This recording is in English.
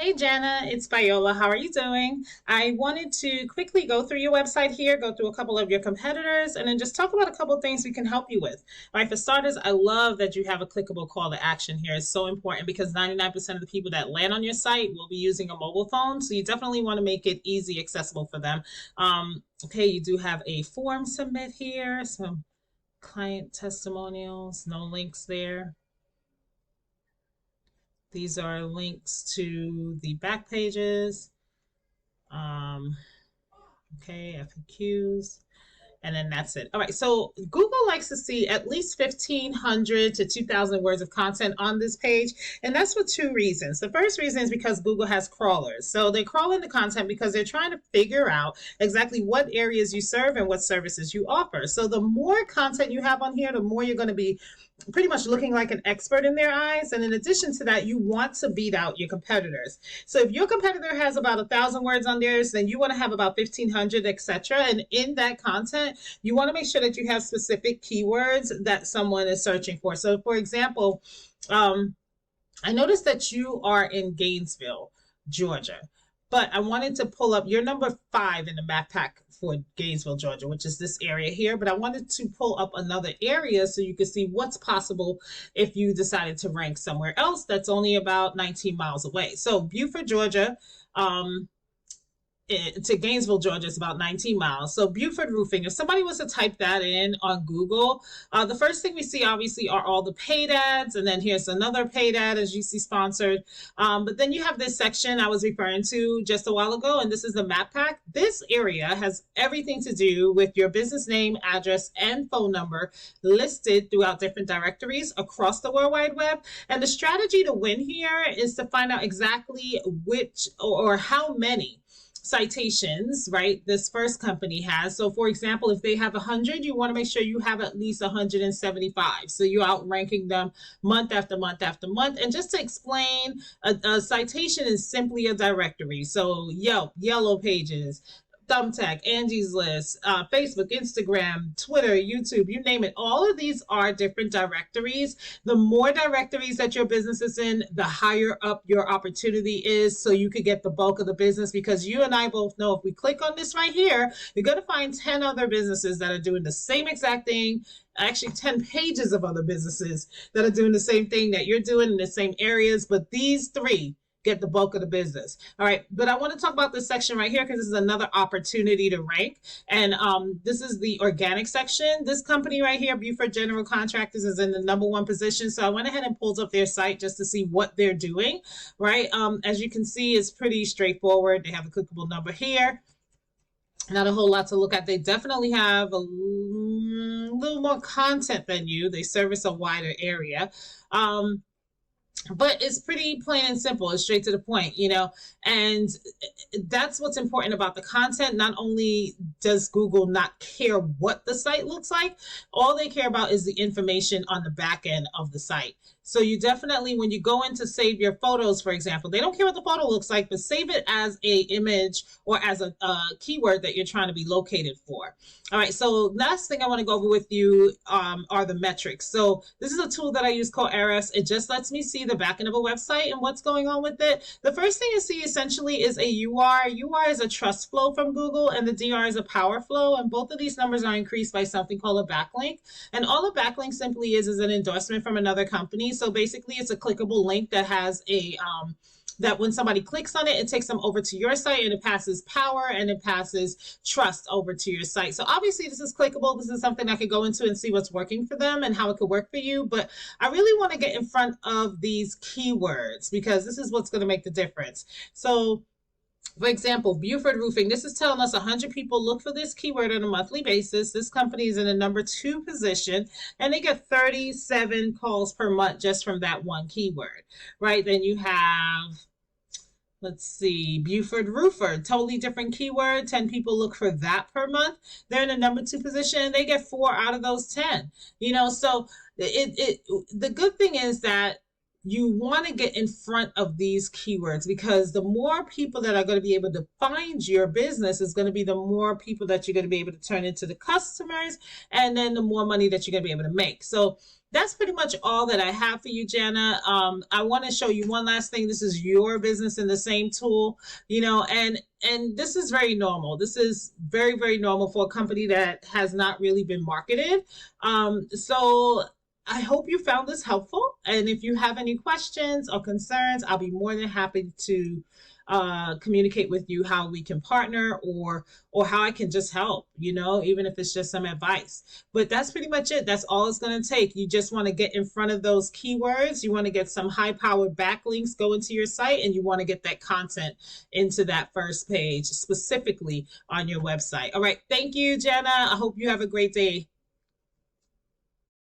Hey Jana, it's Viola. How are you doing? I wanted to quickly go through your website here, go through a couple of your competitors, and then just talk about a couple of things we can help you with. All right, for starters, I love that you have a clickable call to action here. It's so important because 99% of the people that land on your site will be using a mobile phone, so you definitely want to make it easy, accessible for them. Okay, you do have a form submit here, some client testimonials, no links there. These are links to the back pages. Um, okay, FAQs, and then that's it. All right, so Google likes to see at least 1,500 to 2,000 words of content on this page, and that's for two reasons. The first reason is because Google has crawlers. So they crawl into content because they're trying to figure out exactly what areas you serve and what services you offer. So the more content you have on here, the more you're going to be pretty much looking like an expert in their eyes. And in addition to that, you want to beat out your competitors. So if your competitor has about 1,000 words on theirs, then you want to have about 1,500, etc. And in that content, you want to make sure that you have specific keywords that someone is searching for. So for example, I noticed that you are in Gainesville, Georgia. But I wanted to pull up your number 5 in the map pack for Gainesville, Georgia, which is this area here. But I wanted to pull up another area so you can see what's possible if you decided to rank somewhere else that's only about 19 miles away. So Buford, Georgia, to Gainesville, Georgia, is about 19 miles. So Buford Roofing, if somebody was to type that in on Google, the first thing we see obviously are all the paid ads. And then here's another paid ad, as you see, sponsored. But then you have this section I was referring to just a while ago, and this is the map pack. This area has everything to do with your business name, address, and phone number listed throughout different directories across the World Wide Web. And the strategy to win here is to find out exactly which or how many citations, right, this first company has. So for example, if they have 100, you want to make sure you have at least 175. So you're outranking them month after month after month. And just to explain, a citation is simply a directory. So Yelp, Yellow Pages, Thumbtack, Angie's List, Facebook, Instagram, Twitter, YouTube, you name it. All of these are different directories. The more directories that your business is in, the higher up your opportunity is, so you could get the bulk of the business, because you and I both know if we click on this right here, you're going to find 10 other businesses that are doing the same exact thing. Actually 10 pages of other businesses that are doing the same thing that you're doing in the same areas, but these three get the bulk of the business. All right. But I want to talk about this section right here because this is another opportunity to rank. And this is the organic section. This company right here, Buford General Contractors, is in the #1 position. So I went ahead and pulled up their site just to see what they're doing. Right. As you can see, it's pretty straightforward. They have a clickable number here. Not a whole lot to look at. They definitely have a little more content than you. They service a wider area. But it's pretty plain and simple. It's straight to the point, and that's what's important about the content. Not only does Google not care what the site looks like, all they care about is the information on the back end of the site. So you definitely, when you go in to save your photos, for example, they don't care what the photo looks like, but save it as a image or as a keyword that you're trying to be located for. All right, so last thing I want to go over with you are the metrics. So this is a tool that I use called Ahrefs. It just lets me see the back end of a website and what's going on with it. The first thing you see essentially is a UR. UR is a trust flow from Google, and the DR is a power flow, and both of these numbers are increased by something called a backlink. And all a backlink simply is an endorsement from another company. So basically it's a clickable link that has a that when somebody clicks on it, it takes them over to your site, and it passes power and it passes trust over to your site. So obviously this is clickable. This is something I could go into and see what's working for them and how it could work for you. But I really want to get in front of these keywords because this is what's going to make the difference. So for example, Buford Roofing, this is telling us 100 people look for this keyword on a monthly basis. This company is in a #2 position, and they get 37 calls per month just from that one keyword, right? Then you have, let's see, Buford Roofer, totally different keyword. 10 people look for that per month. They're in a #2 position, and they get 4 out of those 10. So the good thing is that you want to get in front of these keywords, because the more people that are going to be able to find your business is going to be the more people that you're going to be able to turn into the customers, and then the more money that you're going to be able to make. So That's pretty much all that I have for you, Jana. I want to show you one last thing. This is your business in the same tool, and this is very normal. This is very, very normal for a company that has not really been marketed. So I hope you found this helpful. And if you have any questions or concerns, I'll be more than happy to communicate with you how we can partner, or how I can just help, even if it's just some advice. But that's pretty much it. That's all it's going to take. You just want to get in front of those keywords. You want to get some high powered backlinks going to your site, and you want to get that content into that first page, specifically on your website. All right. Thank you, Jenna. I hope you have a great day.